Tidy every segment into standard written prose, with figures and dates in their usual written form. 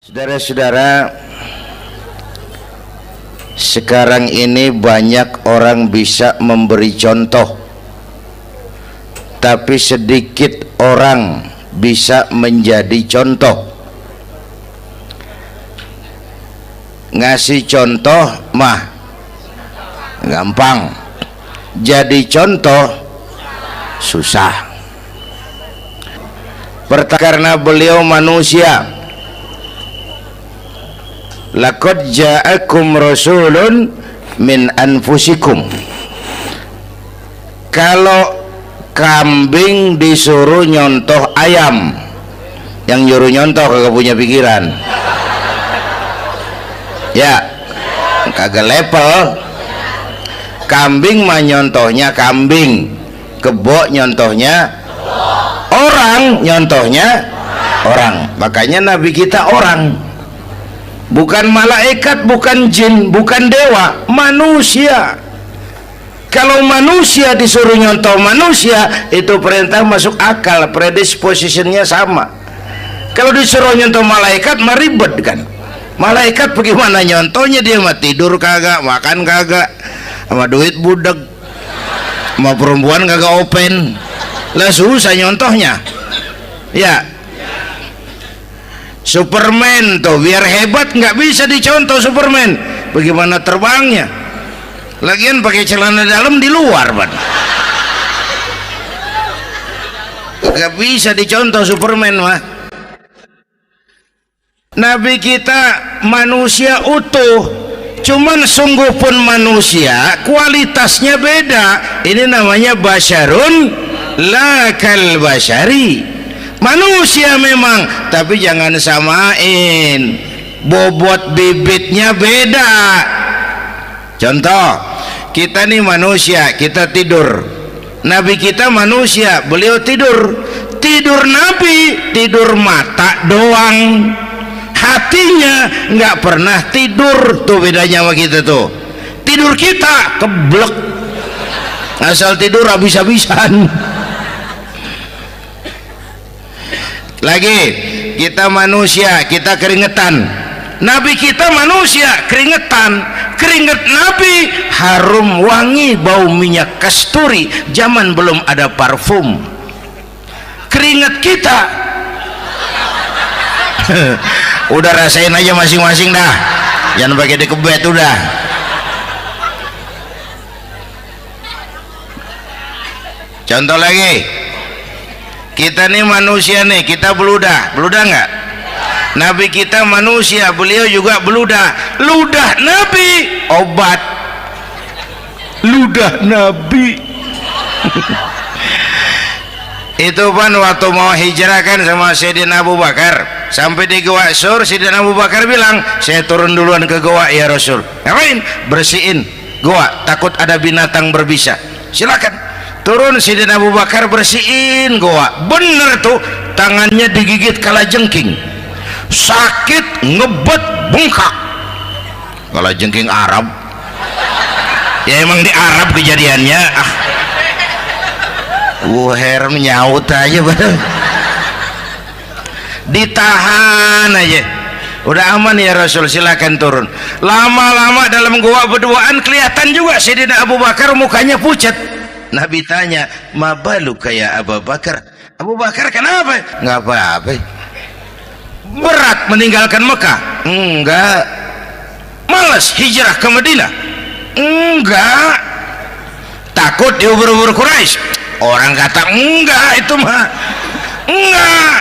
Saudara-saudara, sekarang ini banyak orang bisa memberi contoh, tapi sedikit orang bisa menjadi contoh. Ngasih contoh mah gampang, jadi contoh susah. Karena beliau manusia. Laqad ja'akum rasulun min anfusikum. Kalau kambing disuruh nyontoh ayam, yang nyuruh nyontoh kagak punya pikiran, ya kagak level. Kambing mah nyontohnya kambing, kebo nyontohnya orang, nyontohnya orang. Makanya Nabi kita orang, bukan malaikat, bukan jin, bukan dewa, manusia. Kalau manusia disuruh nyontoh manusia, itu perintah masuk akal, predispositionnya sama. Kalau disuruh nyontoh malaikat mah ribet kan. Malaikat bagaimana nyontohnya, dia mah tidur kagak, makan kagak, sama duit budak, sama perempuan kagak open, lah susah nyontohnya. Ya, Superman tuh biar hebat nggak bisa dicontoh Superman, bagaimana terbangnya, lagian pakai celana dalam di luar ban, nggak bisa dicontoh Superman mah. Nabi kita manusia utuh, cuman sungguh pun manusia kualitasnya beda. Ini namanya basyarun la kal basyari, manusia memang, tapi jangan samain, bobot bibitnya beda. Contoh, kita nih manusia, kita tidur. Nabi kita manusia, beliau tidur. Tidur Nabi, tidur mata doang, hatinya nggak pernah tidur. Tuh bedanya sama kita tuh. Tidur kita keblek, asal tidur habis-habisan. Lagi, kita manusia, kita keringetan. Nabi kita manusia, keringetan. Keringet Nabi harum wangi, bau minyak kasturi, zaman belum ada parfum. Keringet kita udah rasain aja masing-masing dah, jangan pakai dikebet udah. Contoh lagi, kita nih manusia nih, kita beludah nggak? Nabi kita manusia, beliau juga beludah. Ludah Nabi obat, ludah Nabi itu kan waktu mau hijrah kan sama Sayyidina Abu Bakar, sampai di Gua Sur, Sayyidina Abu Bakar bilang, saya turun duluan ke gua ya Rasul. Ngapain? Bersihin gua, takut ada binatang berbisa. Silakan turun. Sayyidina Abu Bakar bersihin gua, bener tuh, tangannya digigit kalajengking, sakit, ngebet, bengkak. Kalajengking Arab ya, emang di Arab kejadiannya. Herm nyaut aja bener, ditahan aja, udah aman ya Rasul, silakan turun. Lama-lama dalam gua berduaan kelihatan juga Sayyidina Abu Bakar mukanya pucat. Nabi tanya, ma baluka ya Abu Bakar? Abu Bakar kenapa? Nggak apa-apa. Berat meninggalkan Mekah? Enggak. Malas hijrah ke Madinah? Enggak. Takut diubur-ubur Quraisy? Orang kata enggak, itu mah enggak.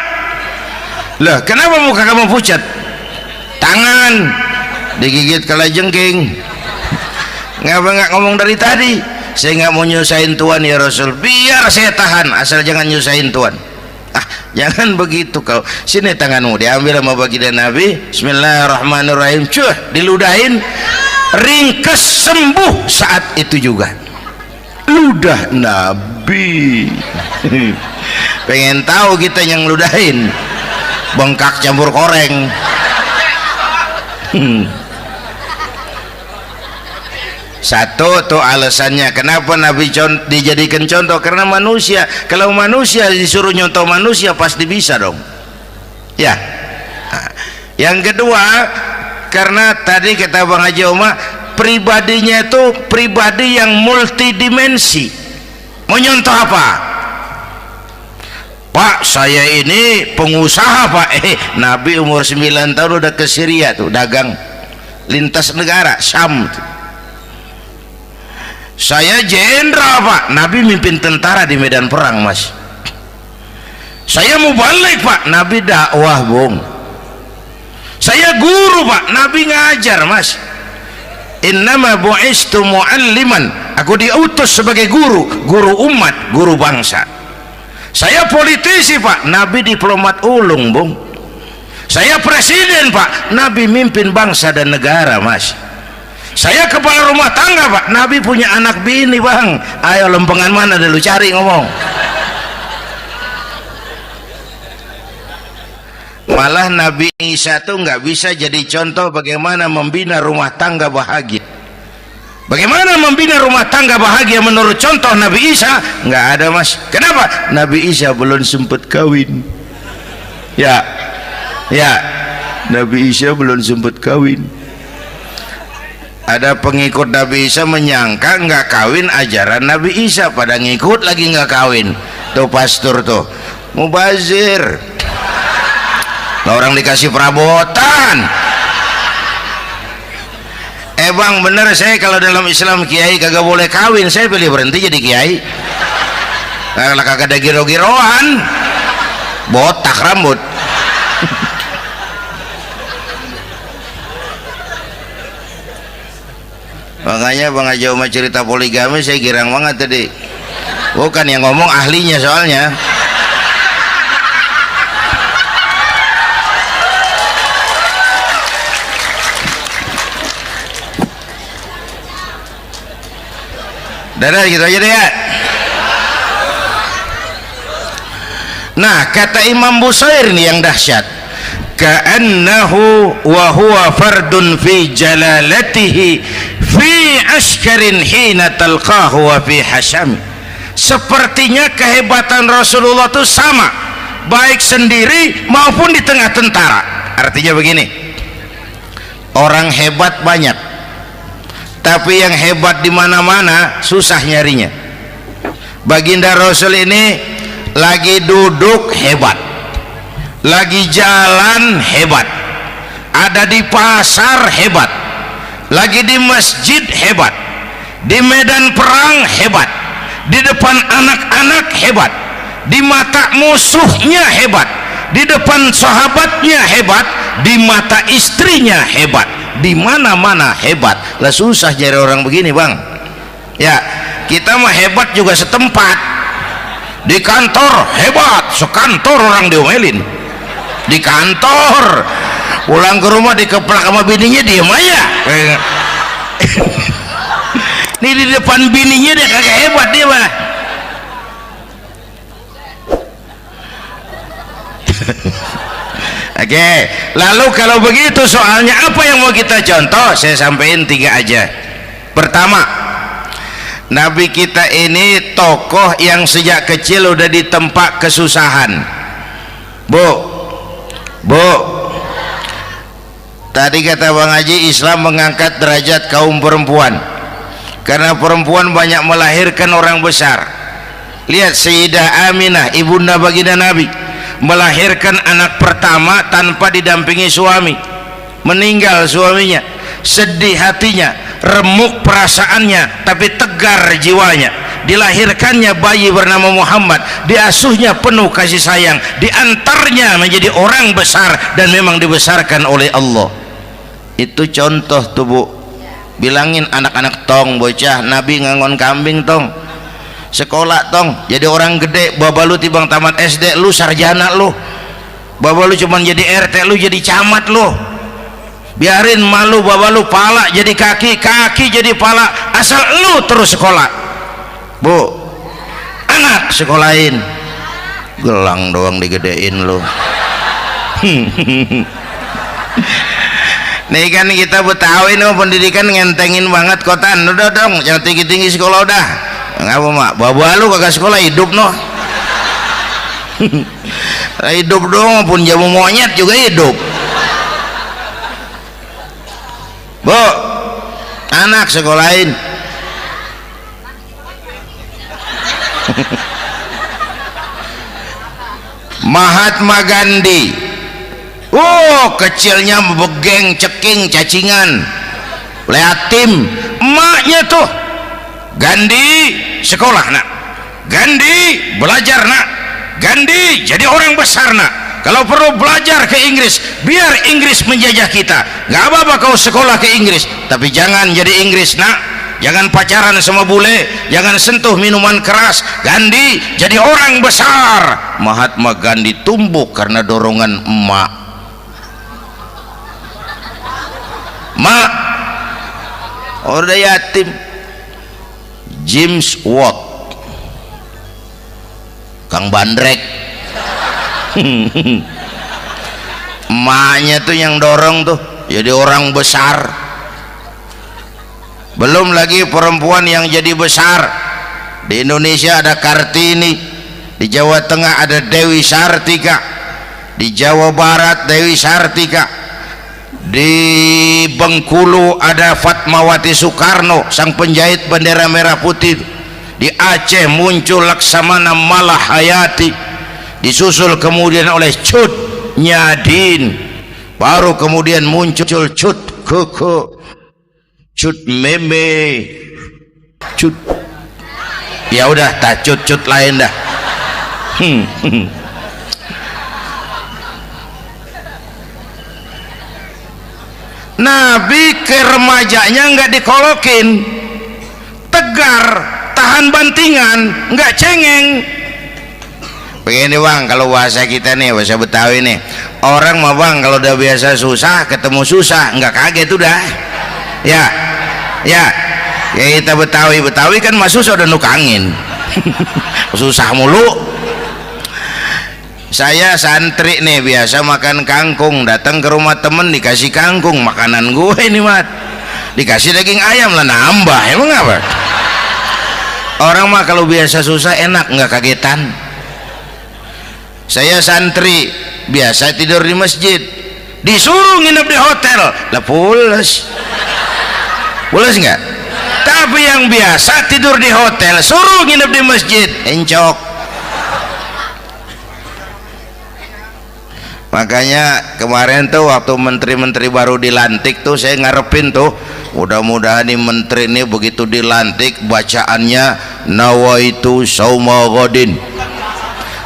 Lah kenapa muka kamu pucat? Tangan digigit kalajengking. Ngapa nggak ngomong dari tadi? Saya nggak mau nyusahin Tuhan ya Rasul, biar saya tahan, asal jangan nyusahin Tuhan. Jangan begitu kau. Sini tanganmu, diambil sama baginda Nabi. Bismillahirrahmanirrahim, cuh, diludahin, ringkes, sembuh saat itu juga. Ludah Nabi. Pengen tahu kita yang ludahin, bengkak campur koreng. Satu tuh alasannya kenapa Nabi dijadikan contoh, karena manusia. Kalau manusia disuruh nyontoh manusia pasti bisa dong ya. Yang kedua, karena tadi kata Bang Haji Oma, pribadinya itu pribadi yang multidimensi. Mau nyontoh apa? Pak, saya ini pengusaha Pak. Nabi umur 9 tahun udah ke Syria tuh, dagang lintas negara, Syam tuh. Saya jenderal Pak, Nabi mimpin tentara di medan perang Mas. Saya mau balik Pak, Nabi dakwah Bung. Saya guru Pak, Nabi ngajar Mas. Innama bu'istu mu'alliman, aku diutus sebagai guru, guru umat, guru bangsa. Saya politisi Pak, Nabi diplomat ulung Bung. Saya presiden Pak, Nabi mimpin bangsa dan negara Mas. Saya kepala rumah tangga Pak, Nabi punya anak bini Bang. Ayo lempengan mana dulu cari ngomong. Malah Nabi Isa tuh nggak bisa jadi contoh bagaimana membina rumah tangga bahagia. Bagaimana membina rumah tangga bahagia menurut contoh Nabi Isa? Nggak ada Mas. Kenapa? Nabi Isa belum sempat kawin. Ya, Nabi Isa belum sempat kawin. Ada pengikut Nabi Isa menyangka nggak kawin ajaran Nabi Isa, pada ngikut lagi nggak kawin. Tuh pastor tuh mubazir. Nah, orang dikasih perabotan. Bang bener, saya kalau dalam Islam kiai kagak boleh kawin, saya pilih berhenti jadi kiai. Kalau kagak ada giro-giroan, botak rambut. Makanya Bang Haji Oma cerita poligami saya girang banget tadi. Bukan yang ngomong ahlinya soalnya. Dadah gitu aja deh ya. Nah, kata Imam Busair ini yang dahsyat. Ka'annahu wa huwa fardun fi jalalatihi fi ashkarin hina talqahu wa fi hasham. Sepertinya kehebatan Rasulullah itu sama, baik sendiri maupun di tengah tentara. Artinya begini, orang hebat banyak, tapi yang hebat di mana-mana susah nyarinya. Baginda Rasul ini lagi duduk hebat, lagi jalan hebat, ada di pasar hebat, lagi di masjid hebat, di medan perang hebat, di depan anak-anak hebat, di mata musuhnya hebat, di depan sahabatnya hebat, di mata istrinya hebat, di mana-mana hebat. Lah susah cari orang begini Bang. Ya, kita mah hebat juga setempat. Di kantor hebat, sekantor orang diomelin. Di kantor, pulang ke rumah dikeplak sama bininya diem aja. Nih di depan bininya dia kagak hebat dia mah. Oke, lalu kalau begitu soalnya apa yang mau kita contoh? Saya sampaikan 3 aja. Pertama, Nabi kita ini tokoh yang sejak kecil udah ditempa kesusahan. Bu, tadi kata Bang Haji, Islam mengangkat derajat kaum perempuan karena perempuan banyak melahirkan orang besar. Lihat Sayyidah Aminah, ibunda baginda Nabi, melahirkan anak pertama tanpa didampingi suami. Meninggal suaminya, sedih hatinya, remuk perasaannya, tapi tegar jiwanya. Dilahirkannya bayi bernama Muhammad, diasuhnya penuh kasih sayang, diantarnya menjadi orang besar dan memang dibesarkan oleh Allah. Itu contoh tuh Bu. Bilangin anak-anak tong, bocah, Nabi ngangon kambing tong, sekolah tong, jadi orang gede. Baba lu tibang tamat SD, lu sarjana lu. Baba lu cuman jadi RT, lu jadi camat lu. Biarin malu baba lu pala jadi kaki, kaki jadi pala, asal lu terus sekolah. Bu, anak sekolahin, gelang doang digedein lu. Nih kan kita Betawi nih pendidikan ngentengin banget kotaan. Udah dong, jangan tinggi-tinggi sekolah udah. Ngapa mak? Baba lu kagak sekolah hidup noh. Hidup dong, pun jamu monyet juga hidup. Bu, anak sekolahin. Mahatma Gandhi, kecilnya begeng, ceking, cacingan, liatim. Emaknya tuh, Gandhi sekolah nak, Gandhi belajar nak, Gandhi jadi orang besar nak. Kalau perlu belajar ke Inggris, biar Inggris menjajah kita. Gak apa-apa kau sekolah ke Inggris, tapi jangan jadi Inggris nak. Jangan pacaran sama bule, jangan sentuh minuman keras. Gandhi jadi orang besar. Mahatma Gandhi tumbuh karena dorongan emak. Mak, udah yatim. James Watt, Kang Bandrek. Emaknya tuh yang dorong tuh jadi orang besar. Belum lagi perempuan yang jadi besar. Di Indonesia ada Kartini, di Jawa Tengah ada Dewi Sartika, di Jawa Barat Dewi Sartika, di Bengkulu ada Fatmawati Soekarno, sang penjahit bendera merah putih. Di Aceh muncul Laksamana Malahayati, disusul kemudian oleh Cut Nyadin, baru kemudian muncul Cut Koko, Cut Meme, Cut, ya udah tak cut lain dah. Nabi ke remajanya nggak dikolokin, tegar, tahan bantingan, nggak cengeng. Begini bang, kalau bahasa kita nih, bahasa Betawi nih, orang mah bang kalau udah biasa susah ketemu susah nggak kaget udah. Ya kita Betawi kan masuk sudah nukangin. Susah mulu. Saya santri nih biasa makan kangkung, datang ke rumah temen dikasih kangkung, makanan gue ini mat, dikasih daging ayam lah nambah. Emang apa? Orang mah kalau biasa susah enak, nggak kagetan. Saya santri biasa tidur di masjid, disuruh nginep di hotel lah pules nggak? Tapi yang biasa tidur di hotel suruh nginep di masjid encok. Makanya kemarin tuh waktu menteri-menteri baru dilantik tuh saya ngarepin tuh, mudah-mudahan nih menteri ini begitu dilantik bacaannya nawaitu sauma ghadin.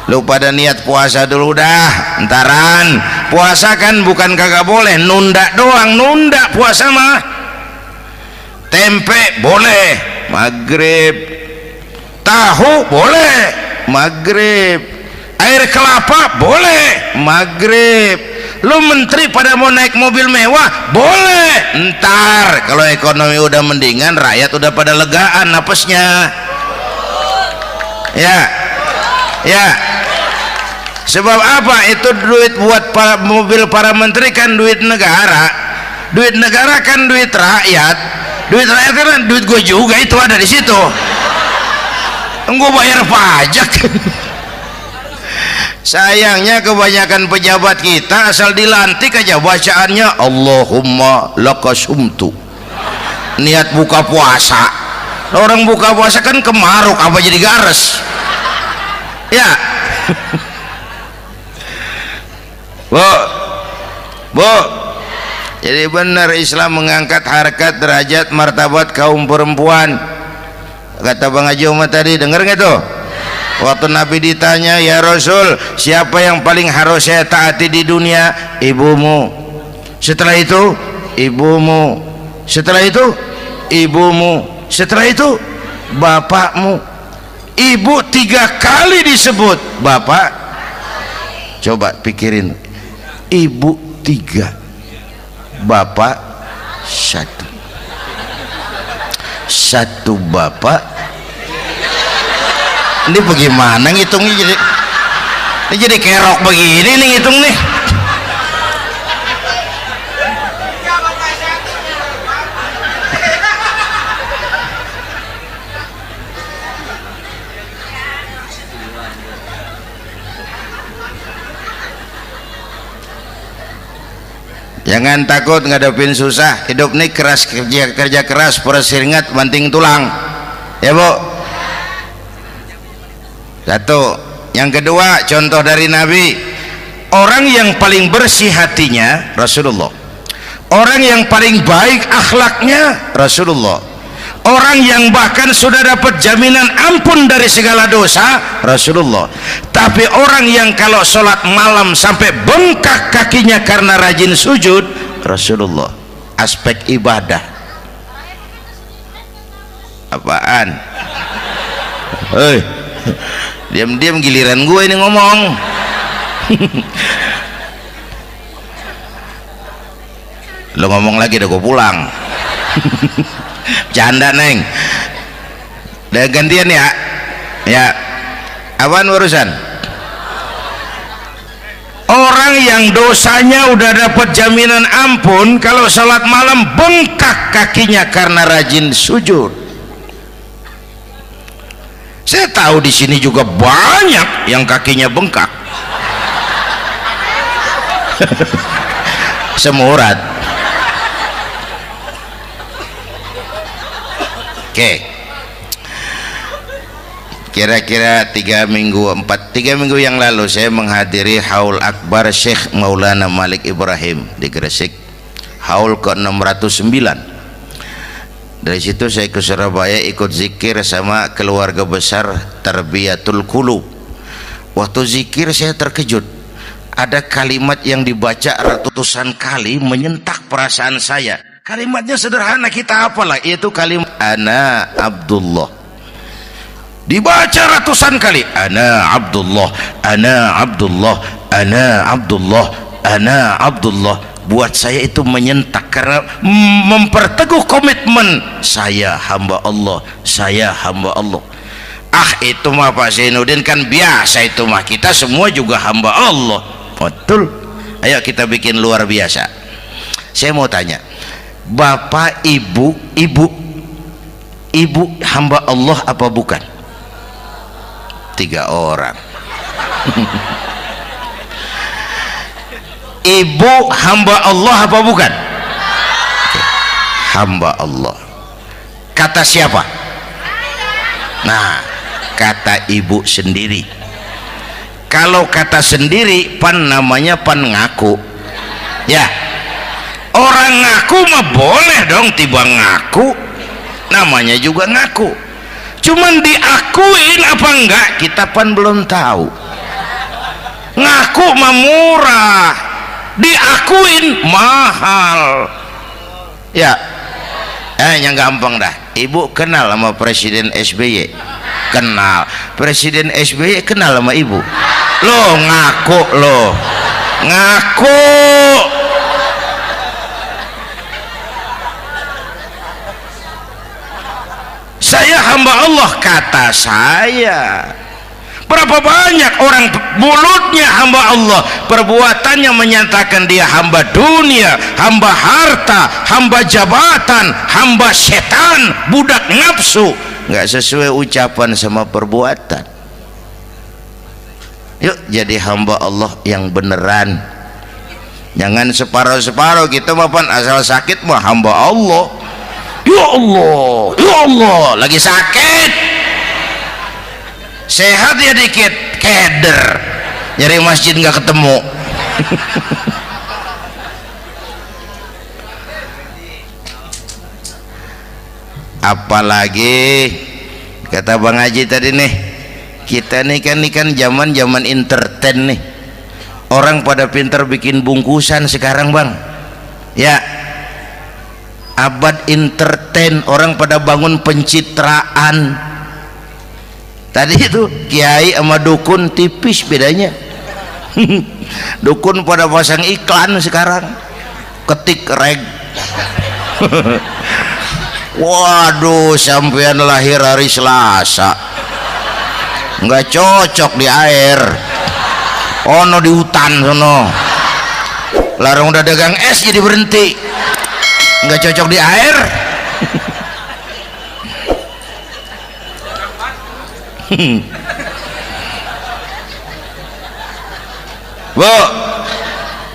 Lu pada niat puasa dulu dah, entaran. Puasa kan bukan kagak boleh, nunda doang, nunda puasa mah. Tempe boleh maghrib, tahu boleh maghrib, air kelapa boleh maghrib. Lu menteri pada mau naik mobil mewah boleh, ntar kalau ekonomi udah mendingan, rakyat udah pada legaan napasnya. Ya sebab apa? Itu duit buat mobil para menteri kan duit negara. Duit negara kan duit rakyat. Duit rakyat kan duit gue juga, itu ada di situ. Gue bayar pajak. Sayangnya kebanyakan pejabat kita asal dilantik aja bacaannya Allahumma lakasumtu, niat buka puasa. Orang buka puasa kan kemaruk, apa jadi gares ya. Bu, jadi benar Islam mengangkat harkat, derajat, martabat kaum perempuan. Kata Bang Haji Umar tadi, dengar nggak tuh? Waktu Nabi ditanya, ya Rasul, siapa yang paling harus saya taati di dunia? Ibumu. Setelah itu ibumu. Setelah itu ibumu. Setelah itu bapakmu. Ibu 3 kali disebut, bapak coba pikirin, ibu 3, bapak 1 bapak. Ini bagaimana ngitungnya? Ini jadi kerok begini nih ngitung nih. Jangan takut ngadepin susah. Hidup nih keras, kerja keras, perseringat banting tulang. Ya Bu. Satu. Yang kedua, contoh dari Nabi, orang yang paling bersih hatinya Rasulullah, orang yang paling baik akhlaknya Rasulullah, orang yang bahkan sudah dapat jaminan ampun dari segala dosa Rasulullah. Tapi orang yang kalau sholat malam sampai bengkak kakinya karena rajin sujud Rasulullah. Aspek ibadah apaan? Hei, diam-diam giliran gue ini ngomong. Lo ngomong lagi udah gue pulang. Canda neng. Udah gantian ya. Ya. Apaan urusan? Orang yang dosanya udah dapat jaminan ampun, kalau salat malam bengkak kakinya karena rajin sujud. Saya tahu di sini juga banyak yang kakinya bengkak. Semurat. Oke. Kira-kira 3 minggu yang lalu saya menghadiri haul akbar Syekh Maulana Malik Ibrahim di Gresik, haul ke 609. Dari situ saya ke Surabaya ikut zikir sama keluarga besar Tarbiyatul Qulub. Waktu zikir saya terkejut, ada kalimat yang dibaca ratusan kali menyentak perasaan saya. Kalimatnya sederhana, kita apalah, yaitu kalimat ana Abdullah. Dibaca ratusan kali, ana Abdullah, ana Abdullah, ana Abdullah, ana Abdullah. Buat saya itu menyentak karena memperteguh komitmen saya hamba Allah, saya hamba Allah. Ah, itu mah Pak Zainuddin kan biasa, itu mah kita semua juga hamba Allah. Betul. Ayo kita bikin luar biasa. Saya mau tanya, Bapak, Ibu hamba Allah apa bukan? 3 orang. Ibu hamba Allah apa bukan? Hamba Allah. Kata siapa? Nah, kata ibu sendiri. Kalau kata sendiri pan namanya pan ngaku. Ya, orang ngaku mah boleh dong, tiba ngaku namanya juga ngaku. Cuman diakuin apa enggak kita pan belum tahu. Ngaku mah murah, diakuin mahal. Ya, yang gampang dah. Ibu kenal sama Presiden SBY? Kenal. Presiden SBY kenal sama ibu? Lo ngaku, lo ngaku. Saya hamba Allah, kata saya. Berapa banyak orang mulutnya hamba Allah, perbuatannya menyatakan dia hamba dunia, hamba harta, hamba jabatan, hamba setan, budak nafsu. Nggak sesuai ucapan sama perbuatan. Yuk jadi hamba Allah yang beneran. Jangan separuh-separuh, kita mapan asal sakit mah hamba Allah. Ya Allah, ya Allah, lagi sakit, sehat ya dikit, keder, nyari masjid nggak ketemu. Apalagi kata Bang Haji tadi nih, kita nih kan zaman entertain nih, orang pada pinter bikin bungkusan sekarang Bang, ya. Abad entertain, orang pada bangun pencitraan. Tadi itu kiai sama dukun tipis bedanya. Dukun pada pasang iklan sekarang, ketik reg. Waduh, sampean lahir hari Selasa, nggak cocok di air, ono di hutan sono. Larang udah dagang es jadi berhenti, nggak cocok di air. Bu,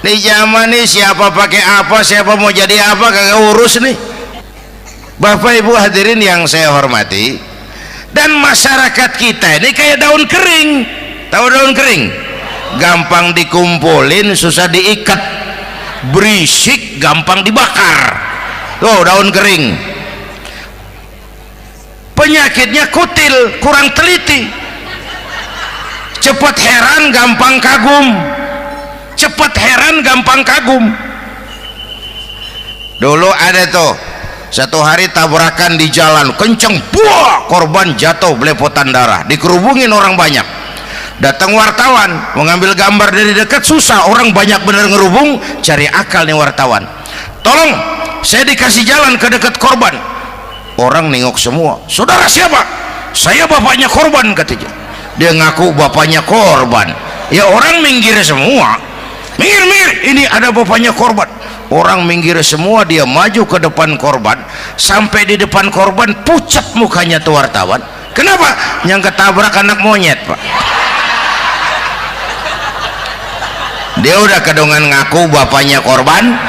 Di zaman ini siapa pakai apa, siapa mau jadi apa kagak urus nih. Bapak Ibu hadirin yang saya hormati, dan masyarakat kita ini kayak daun kering. Tahu daun kering? Gampang dikumpulin, susah diikat, berisik, gampang dibakar. Tuh daun kering. Penyakitnya kutil, kurang teliti, cepat heran, gampang kagum. Cepat heran, gampang kagum. Dulu ada tuh satu hari tabrakan di jalan kenceng, buah, korban jatuh belepotan darah, dikerubungin orang banyak. Datang wartawan mengambil gambar dari dekat, susah, orang banyak bener ngerubung. Cari akal nih wartawan, tolong saya dikasih jalan ke dekat korban. Orang nengok semua, saudara siapa? Saya bapaknya korban, katanya. Dia ngaku bapaknya korban. Ya orang minggir semua, minggir, ini ada bapaknya korban. Orang minggir semua, dia maju ke depan korban. Sampai di depan korban pucat mukanya tuh wartawan. Kenapa? Yang ketabrak anak monyet, Pak. Dia udah kedongan ngaku bapaknya korban.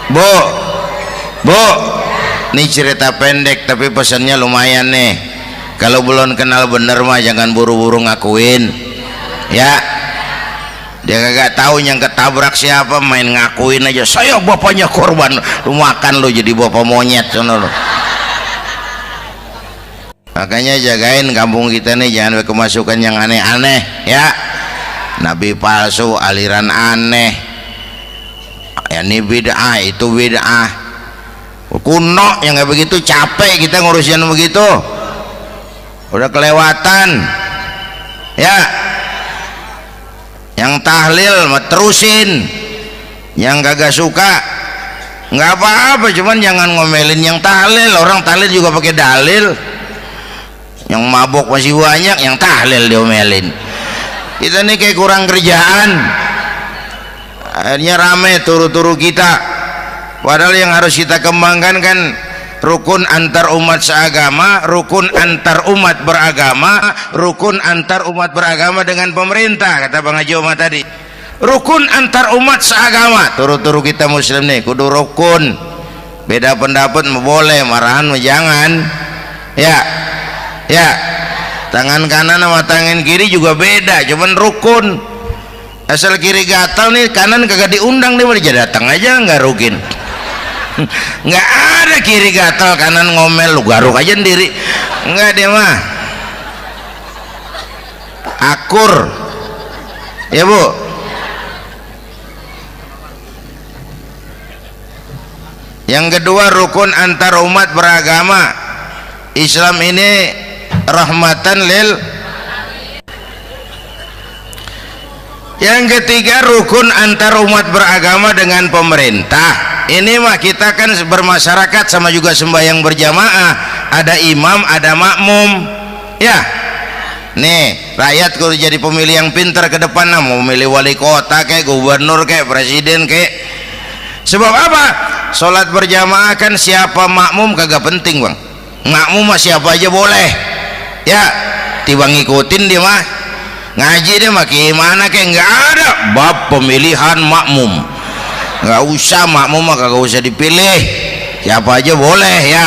Bu, ini cerita pendek tapi pesannya lumayan nih. Kalau belum kenal bener mah jangan buru-buru ngakuin, ya. Dia kagak tahu yang ketabrak siapa, main ngakuin aja, saya bapaknya korban. Lu makan lu jadi bapak monyet sono lu. Makanya jagain kampung kita nih, jangan kemasukan yang aneh-aneh, ya. Nabi palsu, aliran aneh, ya ini bid'ah, itu bid'ah kuno yang kayak begitu. Capek kita ngurusin begitu, udah kelewatan, ya. Yang tahlil terusin, yang kagak suka nggak apa-apa, cuman jangan ngomelin yang tahlil. Orang tahlil juga pakai dalil. Yang mabok masih banyak, yang tahlil diomelin. Kita nih kayak kurang kerjaan, akhirnya rame turu-turu kita. Padahal yang harus kita kembangkan kan rukun antar umat seagama, rukun antar umat beragama, rukun antar umat beragama dengan pemerintah, kata Bang Haji Omar tadi. Rukun antar umat seagama, turu-turu kita muslim nih kudu rukun. Beda pendapat boleh, marahan jangan, ya. Tangan kanan sama tangan kiri juga beda, cuman rukun. Asal kiri gatal nih, kanan kagak diundang, dia boleh datang aja nggak rukin. Nggak ada kiri gatal kanan ngomel, lu garuk aja sendiri. Nggak, dia mah akur, ya Bu. Yang kedua rukun antar umat beragama. Islam ini rahmatan lil. Yang ketiga rukun antar umat beragama dengan pemerintah. Ini mah kita kan bermasyarakat sama juga sembahyang berjamaah, ada imam ada makmum, ya. Nih rakyat kalau jadi pemilih yang pintar ke depan, mau memilih wali kota kayak gubernur kayak presiden kayak. Sebab apa? Sholat berjamaah kan siapa makmum kagak penting, Bang. Makmum mah siapa aja boleh, ya. Tiba ngikutin dia mah, ngaji dia mah gimana kayak nggak ada bab pemilihan makmum. Nggak usah, makmum mah kagak usah dipilih, siapa aja boleh, ya.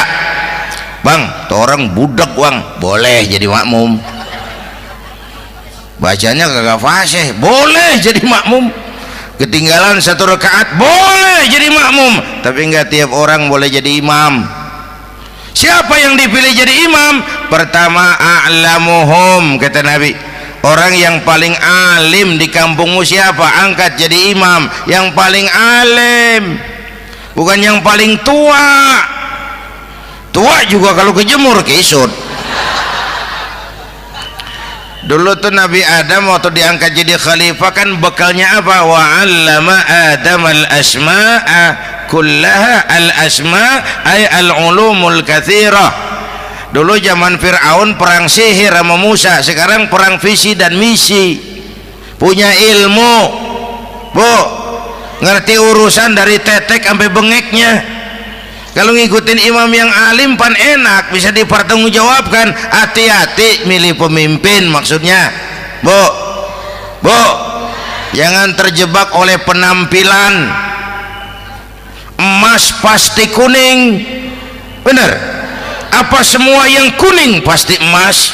Bang, tuh orang budak, Bang, boleh jadi makmum. Bacanya kagak fasih, boleh jadi makmum. Ketinggalan satu rakaat, boleh jadi makmum. Tapi nggak tiap orang boleh jadi imam. Siapa yang dipilih jadi imam? Pertama a'lamuhum, kata Nabi. Orang yang paling alim di kampungmu siapa? Angkat jadi imam. Yang paling alim, bukan yang paling tua. Tua juga kalau kejemur kisut. Dulu tuh Nabi Adam waktu diangkat jadi khalifah kan bekalnya apa? Wa 'allama Adam al-asma'a kullaha. Al-asma' ay al-ulumul katsirah. Dulu zaman Fir'aun perang sihir sama Musa, sekarang perang visi dan misi. Punya ilmu, Bu, ngerti urusan dari tetek sampai bengeknya. Kalau ngikutin imam yang alim pan enak, bisa dipertanggungjawabkan. Hati-hati milih pemimpin, maksudnya bu, jangan terjebak oleh penampilan. Emas pasti kuning, bener? Apa semua yang kuning pasti emas?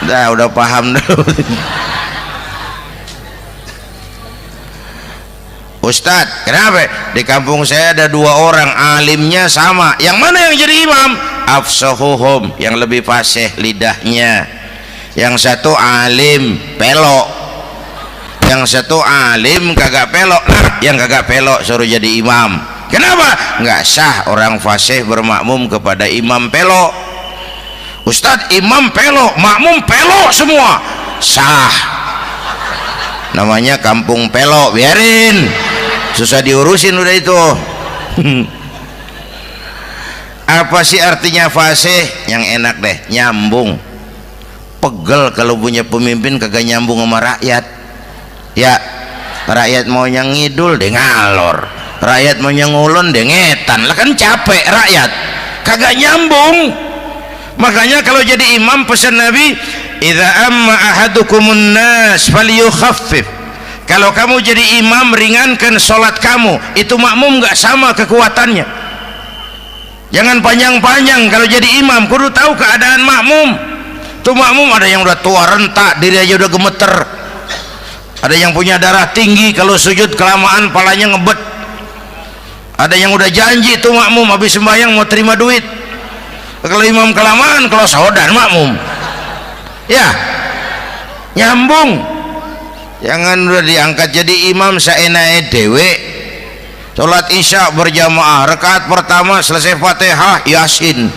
Udah paham dulu. Ustadz, kenapa? Di kampung saya ada 2 orang alimnya sama. Yang mana yang jadi imam? Afsahuhum, yang lebih fasih lidahnya. Yang satu alim pelok, yang satu alim kagak pelok. Nah, yang kagak pelok suruh jadi imam. Kenapa? Nggak sah orang fasih bermakmum kepada imam pelok. Ustadz, imam pelok, makmum pelok semua. Sah. Namanya kampung pelok, biarin. Susah diurusin udah itu. Apa sih artinya fasih? Yang enak deh, nyambung. Pegel kalau punya pemimpin kagak nyambung sama rakyat. Ya, rakyat mau yang ngidul deh ngalor, rakyat mau yang ngulon deh ngetan. Lah kan capek rakyat, kagak nyambung. Makanya kalau jadi imam pesan Nabi, idza amma ahadukumun nas falyukhaffif. Kalau kamu jadi imam, ringankan sholat kamu. Itu makmum nggak sama kekuatannya. Jangan panjang-panjang kalau jadi imam, kudu tahu keadaan makmum. Tuh makmum ada yang udah tua rentak, diri aja udah gemeter. Ada yang punya darah tinggi, kalau sujud kelamaan palanya ngebet. Ada yang udah janji tuh makmum habis sembahyang mau terima duit. Kalau imam kelamaan, kalau saudan makmum. Ya, nyambung. Jangan udah diangkat jadi imam saenake dhewe. Salat isya berjamaah, rakaat pertama selesai Fatihah Yasin.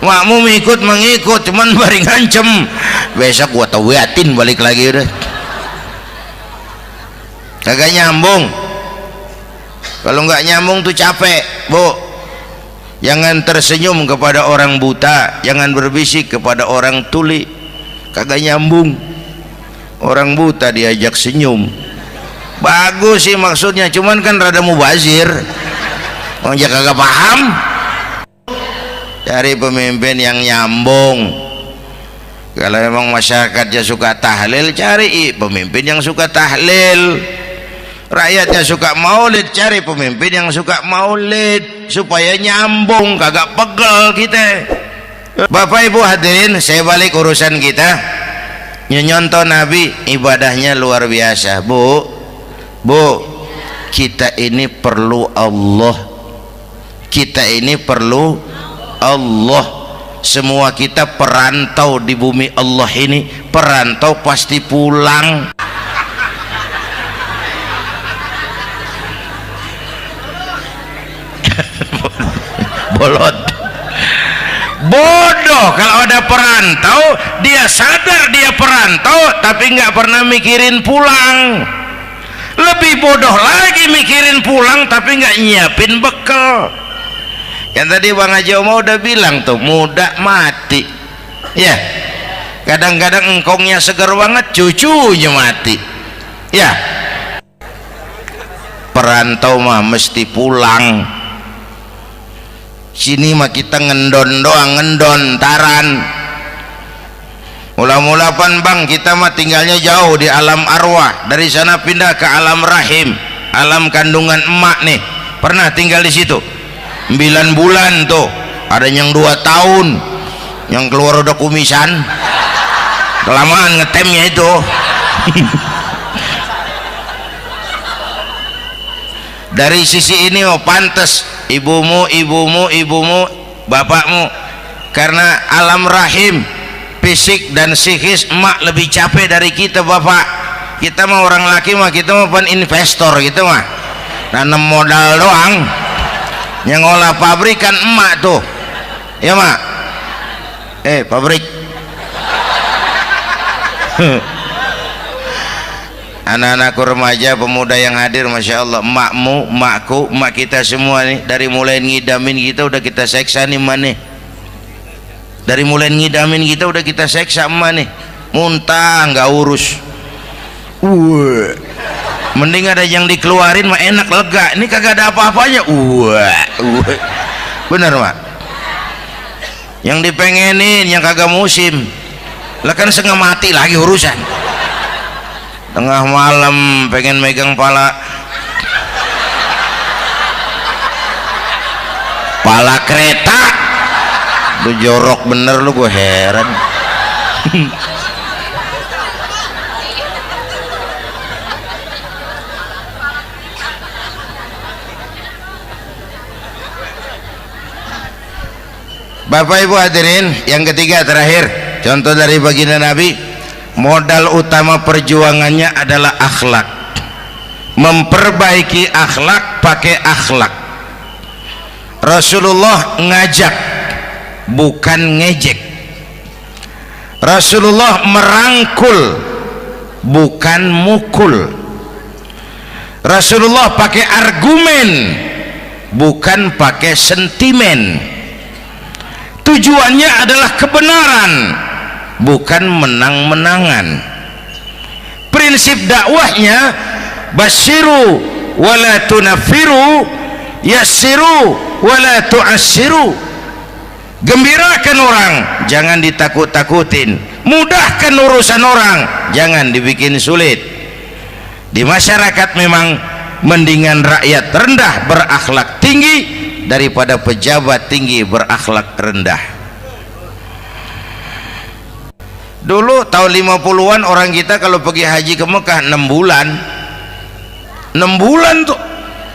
Makmum ikut mengikut, cuman bari ngancem. Besok gua tawiatin balik lagi udah. Kagak nyambung. Kalau nggak nyambung tuh capek, Bu. Jangan tersenyum kepada orang buta, jangan berbisik kepada orang tuli. Kagak nyambung. Orang buta diajak senyum, bagus sih maksudnya, cuman kan rada mubazir. Orang kagak paham. Cari pemimpin yang nyambung. Kalau memang masyarakatnya suka tahlil, cari pemimpin yang suka tahlil. Rakyatnya suka maulid, cari pemimpin yang suka maulid, supaya nyambung, kagak pegel kita. Bapak Ibu hadirin, saya balik urusan kita. Nyontoh Nabi ibadahnya luar biasa. Bu, kita ini perlu Allah. Kita ini perlu Allah. Semua kita perantau di bumi Allah ini. Perantau pasti pulang. Bolot. Bodoh kalau ada perantau, dia sadar dia perantau tapi nggak pernah mikirin pulang. Lebih bodoh lagi mikirin pulang tapi nggak nyiapin bekal. Kan tadi Bang Haji Omar udah bilang tuh, muda mati. Ya, kadang-kadang engkongnya segar banget, cucunya mati. Ya, perantau mah mesti pulang. Sini mah kita ngendon doang, ngendon taran. Mula-mula pan Bang, kita mah tinggalnya jauh di alam arwah. Dari sana pindah ke alam rahim, alam kandungan emak nih. Pernah tinggal di situ 9 bulan tuh. Ada yang 2 tahun, yang keluar udah kumisan. Kelamaan ngetemnya itu. Dari sisi ini oh pantas ibumu, bapakmu, karena alam rahim fisik dan psikis emak lebih capek dari kita bapak. Kita mah orang laki mah, kita mah pan investor gitu mah, nanam modal doang. Yang ngolah pabrik kan emak tuh, ya mak. Pabrik. Anak-anakku remaja, pemuda yang hadir, masya Allah, emakmu, emakku, emak kita semua nih, dari mulai ngidamin kita udah kita seksa nih emak nih. Dari mulai ngidamin kita udah kita seksa emak nih. Muntah nggak urus. Mending ada yang dikeluarin mah enak, lega. Ini kagak ada apa-apanya. Bener mak. Yang dipengenin yang kagak musim lah kan setengah mati lagi urusan. Tengah malam pengen megang pala kereta lu jorok bener lu, gue heran. Bapak Ibu hadirin, yang ketiga terakhir, contoh dari baginda Nabi, modal utama perjuangannya adalah akhlak. Memperbaiki akhlak, pakai akhlak. Rasulullah ngajak, bukan ngejek. Rasulullah merangkul, bukan mukul. Rasulullah pakai argumen, bukan pakai sentimen. Tujuannya adalah kebenaran, bukan menang-menangan. Prinsip dakwahnya basyiru wala tunafiru, yassiru wala tu'assiru. Gembirakan orang, jangan ditakut-takutin. Mudahkan urusan orang, jangan dibikin sulit. Di masyarakat memang mendingan rakyat rendah berakhlak tinggi daripada pejabat tinggi berakhlak rendah. Dulu tahun 50-an orang kita kalau pergi haji ke Mekah 6 bulan. 6 bulan tuh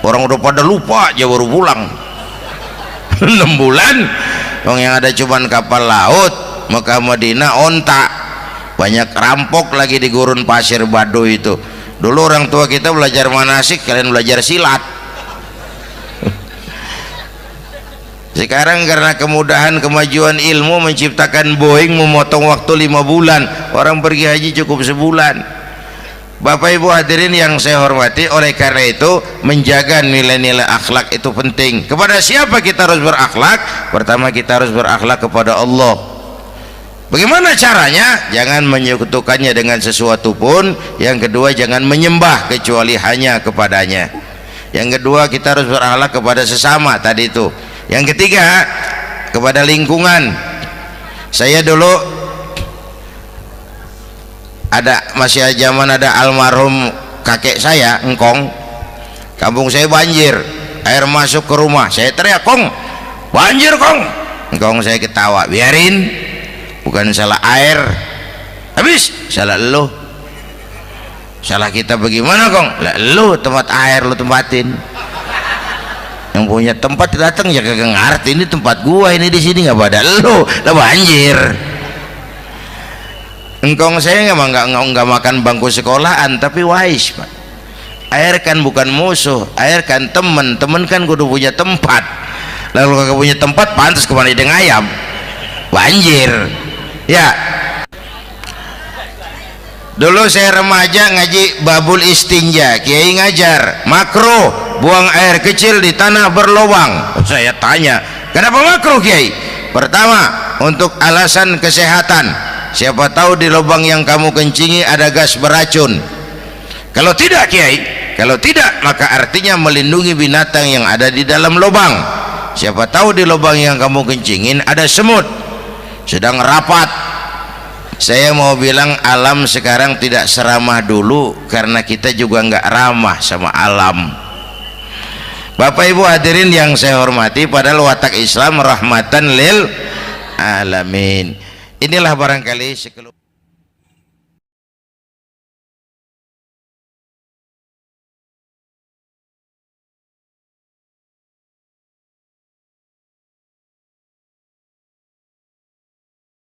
orang udah pada lupa aja baru pulang. 6 bulan orang yang ada cuman kapal laut Mekah Madinah onta, banyak rampok lagi di gurun pasir Baduy itu. Dulu orang tua kita belajar manasik, kalian belajar silat. Sekarang karena kemudahan kemajuan ilmu menciptakan Boeing memotong waktu 5 bulan, orang pergi haji cukup sebulan. Bapak Ibu hadirin yang saya hormati, oleh karena itu menjaga nilai-nilai akhlak itu penting. Kepada siapa kita harus berakhlak? Pertama, kita harus berakhlak kepada Allah. Bagaimana caranya? Jangan menyekutukannya dengan sesuatu pun. Yang kedua, jangan menyembah kecuali hanya kepadanya. Yang kedua, kita harus berakhlak kepada sesama tadi itu. Yang ketiga, kepada lingkungan. Saya dulu masih zaman ada almarhum kakek saya, engkong. Kampung saya banjir, air masuk ke rumah. Saya teriak, "Kong, banjir Kong." Engkong saya ketawa, "Biarin, bukan salah air." Habis, salah lo. Salah kita bagaimana Kong? Lah lo tempat air lo tempatin. Yang punya tempat datang ya kagak ngerti, ini tempat gua, ini di sini nggak pada lo, lah banjir. Engkong saya nggak makan bangku sekolahan, tapi wise Pak. Air kan bukan musuh, air kan temen kan kudu punya tempat. Lalu kagak punya tempat, pantas kemana dengan ayam, banjir. Ya. Dulu saya remaja ngaji babul istinja, kiai ngajar makruh buang air kecil di tanah berlubang. Saya tanya, kenapa makruh kiai? Pertama, untuk alasan kesehatan. Siapa tahu di lubang yang kamu kencingi ada gas beracun. Kalau tidak kiai, kalau tidak maka artinya melindungi binatang yang ada di dalam lubang. Siapa tahu di lubang yang kamu kencingin ada semut sedang rapat. Saya mau bilang alam sekarang tidak seramah dulu karena kita juga nggak ramah sama alam. Bapak Ibu hadirin yang saya hormati, padahal watak Islam rahmatan lil alamin. Inilah barangkali